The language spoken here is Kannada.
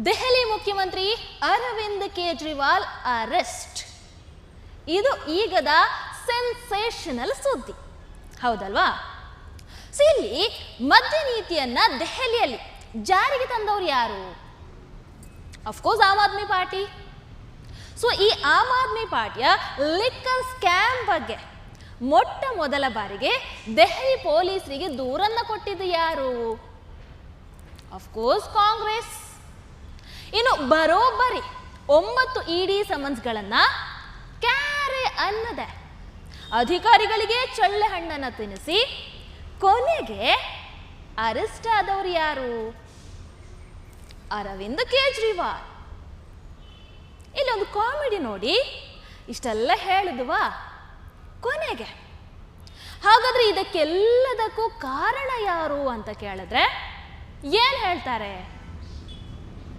ದೆಹಲಿ ಮುಖ್ಯಮಂತ್ರಿ ಅರವಿಂದ್ ಕೇಜ್ರಿವಾಲ್ ಅರೆಸ್ಟ್. ಇದು ಈಗದ ಸೆನ್ಸೇಷನಲ್ ಸುದ್ದಿ, ಹೌದಲ್ವಾ? ಇಲ್ಲಿ ಮದ್ಯ ನೀತಿಯನ್ನ ದೆಹಲಿಯಲ್ಲಿ ಜಾರಿಗೆ ತಂದವರು ಯಾರು? Of course Aam Aadmi party. ಈ ಆಮ್ ಆದ್ಮಿ ಪಾರ್ಟಿಯ ಲಿಕ್ಕರ್ ಸ್ಕ್ಯಾಮ್ ಬಗ್ಗೆ ಮೊಟ್ಟ ಮೊದಲ ಬಾರಿಗೆ ದೆಹಲಿ ಪೊಲೀಸರಿಗೆ ದೂರನ್ನ ಕೊಟ್ಟಿದ್ದು ಯಾರು? ಅಫ್ಕೋರ್ಸ್ ಕಾಂಗ್ರೆಸ್. ಇನ್ನು ಬರೋಬ್ಬರಿ 9 ಇಡಿ ಸಮನ್ಸ್ಗಳನ್ನ ಕ್ಯಾರೆ ಅನ್ನದೆ ಅಧಿಕಾರಿಗಳಿಗೆ ಚಳ್ಳೆ ಹಣ್ಣನ್ನ ತಿನ್ನಿಸಿ ಕೊನೆಗೆ ಅರೆಸ್ಟ್ ಆದವರು ಯಾರು? ಅರವಿಂದ್ ಕೇಜ್ರಿವಾಲ್. ಇಲ್ಲೊಂದು ಕಾಮಿಡಿ ನೋಡಿ, ಇಷ್ಟೆಲ್ಲ ಹೇಳಿದ್ವಾ ಕೊನೆಗೆ. ಹಾಗಾದ್ರೆ ಇದಕ್ಕೆಲ್ಲದಕ್ಕೂ ಕಾರಣ ಯಾರು ಅಂತ ಕೇಳಿದ್ರೆ ಏನ್ ಹೇಳ್ತಾರೆ?